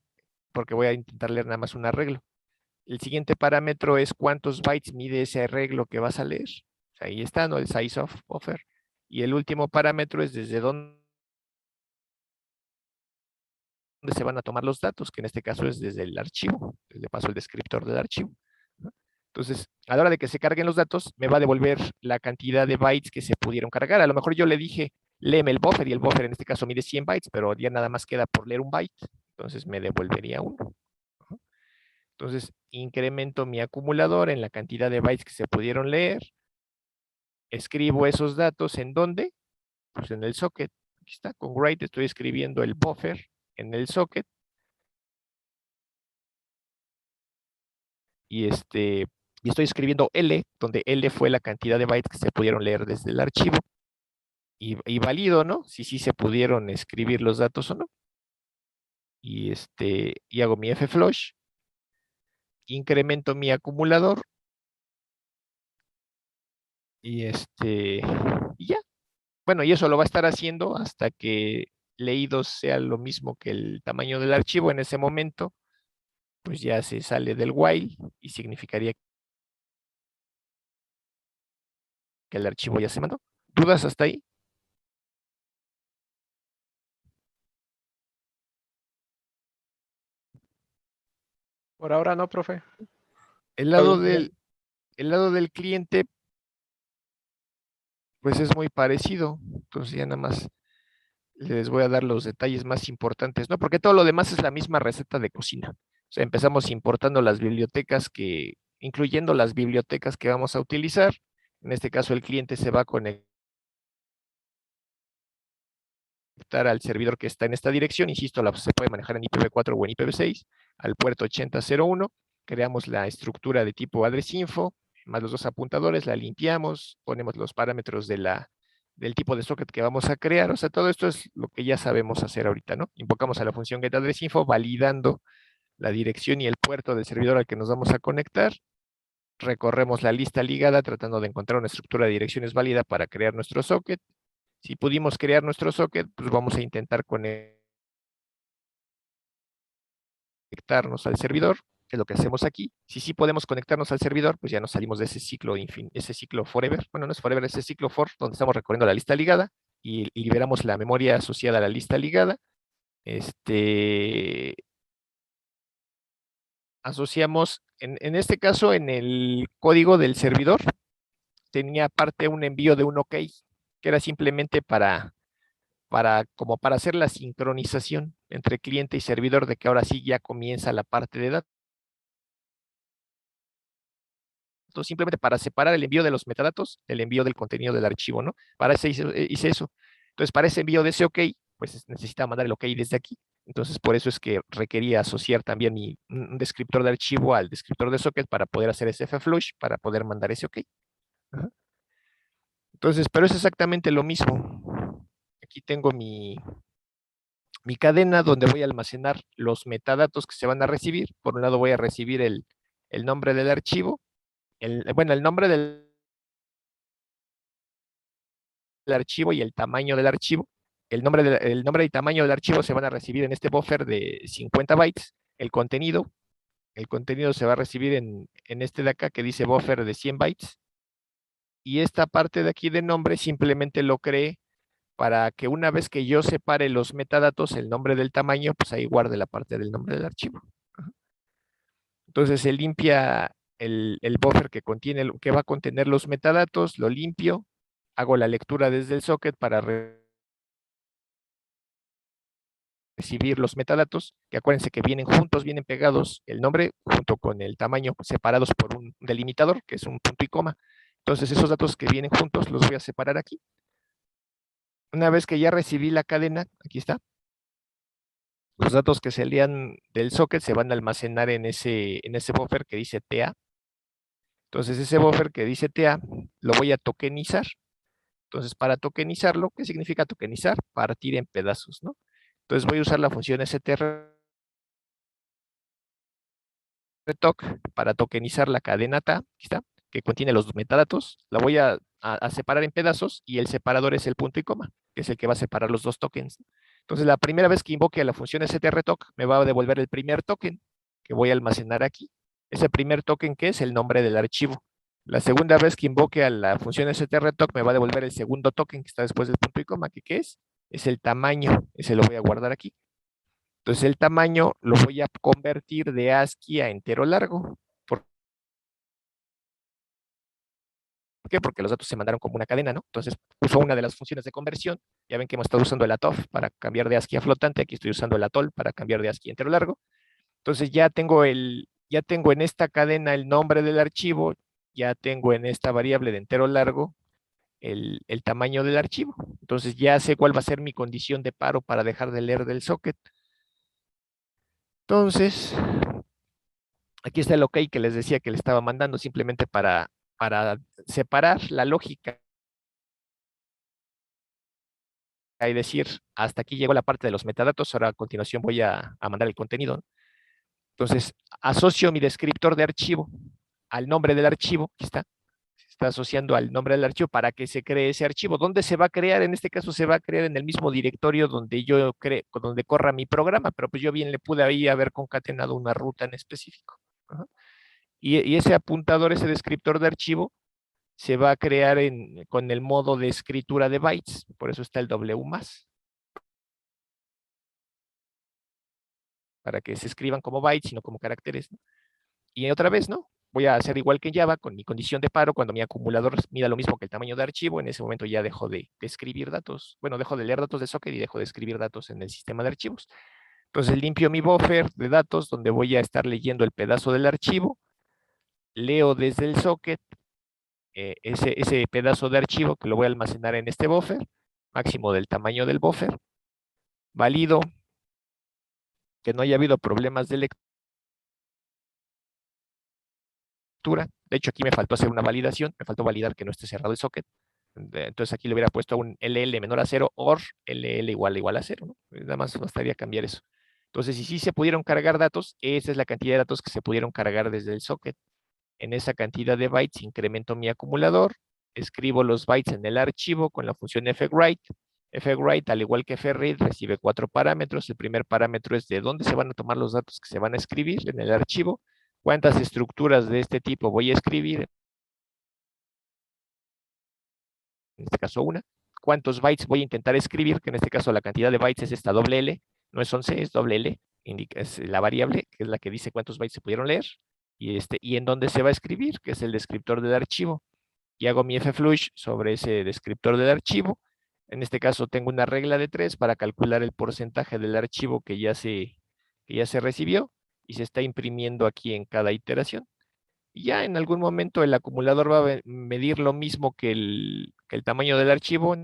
porque voy a intentar leer nada más un arreglo. El siguiente parámetro es cuántos bytes mide ese arreglo que vas a leer. O sea, ahí está, ¿no? El size of buffer. Y el último parámetro es desde dónde se van a tomar los datos, que en este caso es desde el archivo. Le paso el descriptor del archivo, ¿no? Entonces, a la hora de que se carguen los datos, me va a devolver la cantidad de bytes que se pudieron cargar. A lo mejor yo le dije, léeme el buffer, y el buffer en este caso mide 100 bytes, pero ya nada más queda por leer un byte. Entonces me devolvería uno. Entonces, incremento mi acumulador en la cantidad de bytes que se pudieron leer. Escribo esos datos ¿en dónde? Pues en el socket. Aquí está, con write estoy escribiendo el buffer en el socket. Y estoy escribiendo L, donde L fue la cantidad de bytes que se pudieron leer desde el archivo. Y valido, ¿no? Si sí se pudieron escribir los datos o no. Y hago mi fflush. Incremento mi acumulador. Y ya. Bueno, y eso lo va a estar haciendo hasta que leídos sea lo mismo que el tamaño del archivo. En ese momento, pues ya se sale del while y significaría que el archivo ya se mandó. ¿Dudas hasta ahí? Por ahora no, profe. El lado del cliente, pues es muy parecido. Entonces ya nada más les voy a dar los detalles más importantes, ¿no? Porque todo lo demás es la misma receta de cocina. O sea, empezamos importando las bibliotecas incluyendo las bibliotecas que vamos a utilizar. En este caso, el cliente se va a conectar al servidor que está en esta dirección. Insisto, se puede manejar en IPv4 o en IPv6, al puerto 8001. Creamos la estructura de tipo address-info, más los dos apuntadores, la limpiamos, ponemos los parámetros del tipo de socket que vamos a crear. O sea, todo esto es lo que ya sabemos hacer ahorita, ¿no? Invocamos a la función getAddressInfo validando la dirección y el puerto del servidor al que nos vamos a conectar. Recorremos la lista ligada tratando de encontrar una estructura de direcciones válida para crear nuestro socket. Si pudimos crear nuestro socket, pues vamos a intentar conectarnos al servidor, que es lo que hacemos aquí. Si sí podemos conectarnos al servidor, pues ya nos salimos de ese ciclo, ese ciclo forever. Bueno, no es forever, ese ciclo for, donde estamos recorriendo la lista ligada y liberamos la memoria asociada a la lista ligada. Asociamos, en este caso, en el código del servidor, tenía aparte un envío de un OK, que era simplemente como para hacer la sincronización entre cliente y servidor de que ahora sí ya comienza la parte de datos. Simplemente para separar el envío de los metadatos del envío del contenido del archivo, ¿no? Para eso hice eso. Entonces, para ese envío de ese OK, pues necesitaba mandar el OK desde aquí. Entonces, por eso es que requería asociar también un descriptor de archivo al descriptor de socket para poder hacer ese fflush, para poder mandar ese OK. Ajá. Entonces, pero es exactamente lo mismo. Aquí tengo mi cadena donde voy a almacenar los metadatos que se van a recibir. Por un lado voy a recibir el nombre del archivo, el nombre del archivo y el tamaño del archivo. El nombre y tamaño del archivo se van a recibir en este buffer de 50 bytes. El contenido se va a recibir en este de acá que dice buffer de 100 bytes. Y esta parte de aquí de nombre simplemente lo creé para que una vez que yo separe los metadatos, el nombre del tamaño, pues ahí guarde la parte del nombre del archivo. Entonces se limpia el buffer que va a contener los metadatos, lo limpio, hago la lectura desde el socket para recibir los metadatos, que acuérdense que vienen juntos, vienen pegados, el nombre junto con el tamaño separados por un delimitador, que es un punto y coma. Entonces esos datos que vienen juntos los voy a separar aquí. Una vez que ya recibí la cadena, aquí está, los datos que salían del socket se van a almacenar en ese buffer que dice TA. Entonces ese buffer que dice TA lo voy a tokenizar. Entonces para tokenizarlo, ¿qué significa tokenizar? Partir en pedazos, ¿no? Entonces voy a usar la función strtoc para tokenizar la cadena TA, aquí está, que contiene los metadatos. La voy a separar en pedazos y el separador es el punto y coma, que es el que va a separar los dos tokens. Entonces la primera vez que invoque a la función strtoc me va a devolver el primer token que voy a almacenar aquí. Ese primer token que es el nombre del archivo. La segunda vez que invoque a la función strtoc me va a devolver el segundo token que está después del punto y coma, que ¿qué es? Es el tamaño, ese lo voy a guardar aquí. Entonces el tamaño lo voy a convertir de ASCII a entero largo. ¿Por qué? Porque los datos se mandaron como una cadena, ¿no? Entonces uso una de las funciones de conversión. Ya ven que hemos estado usando el ATOF para cambiar de ASCII a flotante. Aquí estoy usando el ATOL para cambiar de ASCII a entero largo. Entonces ya tengo en esta cadena el nombre del archivo, ya tengo en esta variable de entero largo el tamaño del archivo. Entonces ya sé cuál va a ser mi condición de paro para dejar de leer del socket. Entonces, aquí está el OK que les decía que le estaba mandando simplemente para separar la lógica y decir, hasta aquí llegó la parte de los metadatos, ahora a continuación voy a mandar el contenido, ¿no? Entonces, asocio mi descriptor de archivo al nombre del archivo, aquí está, se está asociando al nombre del archivo para que se cree ese archivo. ¿Dónde se va a crear? En este caso se va a crear en el mismo directorio donde donde corra mi programa, pero pues yo bien le pude ahí haber concatenado una ruta en específico. Ajá. Y ese apuntador, ese descriptor de archivo, se va a crear con el modo de escritura de bytes, por eso está el W+, para que se escriban como bytes y no como caracteres, ¿no? Y otra vez, ¿no? Voy a hacer igual que en Java, con mi condición de paro, cuando mi acumulador mida lo mismo que el tamaño de archivo, en ese momento ya dejo de escribir datos, bueno, dejo de leer datos de socket y dejo de escribir datos en el sistema de archivos. Entonces limpio mi buffer de datos, donde voy a estar leyendo el pedazo del archivo, leo desde el socket ese pedazo de archivo que lo voy a almacenar en este buffer, máximo del tamaño del buffer, valido que no haya habido problemas de lectura. De hecho, aquí me faltó hacer una validación, me faltó validar que no esté cerrado el socket. Entonces aquí le hubiera puesto un LL menor a 0 or LL igual a 0, ¿no? Nada más bastaría cambiar eso. Entonces, si sí se pudieron cargar datos, esa es la cantidad de datos que se pudieron cargar desde el socket. En esa cantidad de bytes incremento mi acumulador, escribo los bytes en el archivo con la función fwrite. Fwrite, al igual que fread, recibe 4 parámetros. El primer parámetro es de dónde se van a tomar los datos que se van a escribir en el archivo, cuántas estructuras de este tipo voy a escribir, en este caso una, cuántos bytes voy a intentar escribir, que en este caso la cantidad de bytes es esta doble L, no es 11, es doble L, es la variable, que es la que dice cuántos bytes se pudieron leer, y en dónde se va a escribir, que es el descriptor del archivo, y hago mi flush sobre ese descriptor del archivo. En este caso tengo una regla de 3 para calcular el porcentaje del archivo que ya se recibió, y se está imprimiendo aquí en cada iteración. Y ya en algún momento el acumulador va a medir lo mismo que el tamaño del archivo.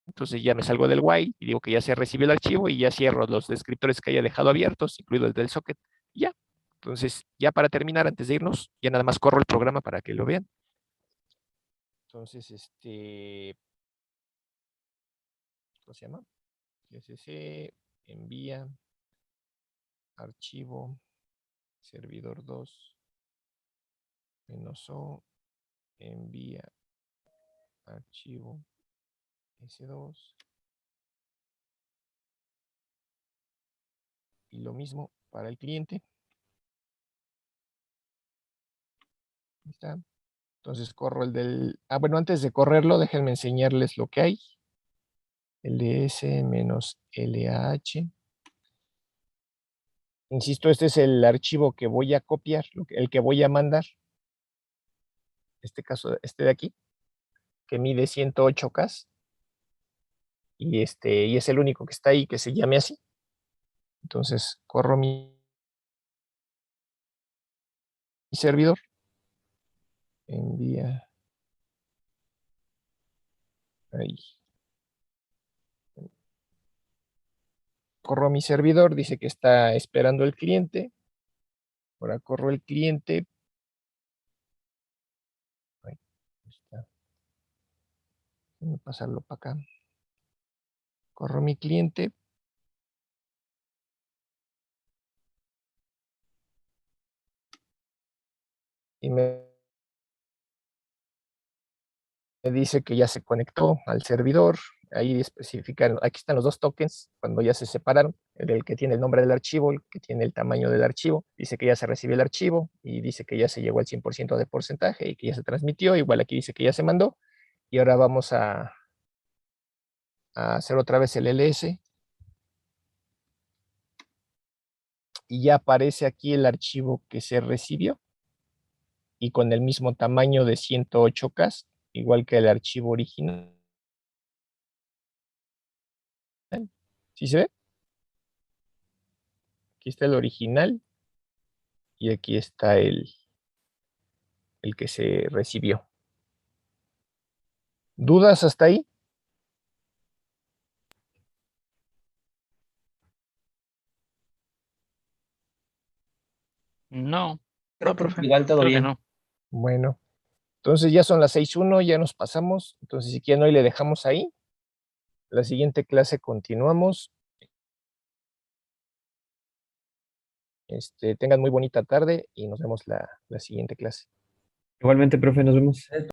Entonces ya me salgo del while y digo que ya se recibió el archivo y ya cierro los descriptores que haya dejado abiertos, incluido el del socket. Y ya. Entonces, ya para terminar, antes de irnos, ya nada más corro el programa para que lo vean. Entonces, ¿cómo se llama? SC, envía, archivo, servidor 2, -o, envía, archivo, S2. Y lo mismo para el cliente. Ahí está. Entonces corro el del... Ah, bueno, antes de correrlo, déjenme enseñarles lo que hay. ls-lah. Insisto, este es el archivo que voy a copiar, el que voy a mandar. Este caso, este de aquí, que mide 108K. Y es el único que está ahí que se llame así. Entonces corro mi servidor. Envía. Ahí. Corro mi servidor, dice que está esperando el cliente. Ahora corro el cliente. Ahí está. Voy a pasarlo para acá. Corro mi cliente. Y me dice que ya se conectó al servidor. Ahí especifican, aquí están los dos tokens, cuando ya se separaron, el que tiene el nombre del archivo, el que tiene el tamaño del archivo, dice que ya se recibió el archivo y dice que ya se llegó al 100% de porcentaje y que ya se transmitió, igual aquí dice que ya se mandó, y ahora vamos a hacer otra vez el ls, y ya aparece aquí el archivo que se recibió, y con el mismo tamaño de 108K, igual que el archivo original. ¿Sí se ve? Aquí está el original y aquí está el que se recibió. ¿Dudas hasta ahí? No, Creo No, que profe. igual todo creo que bien. no. Bueno, entonces ya son las 6:01, ya nos pasamos. Entonces, si quieren, hoy le dejamos ahí. La siguiente clase continuamos. Tengan muy bonita tarde y nos vemos la siguiente clase. Igualmente, profe, nos vemos.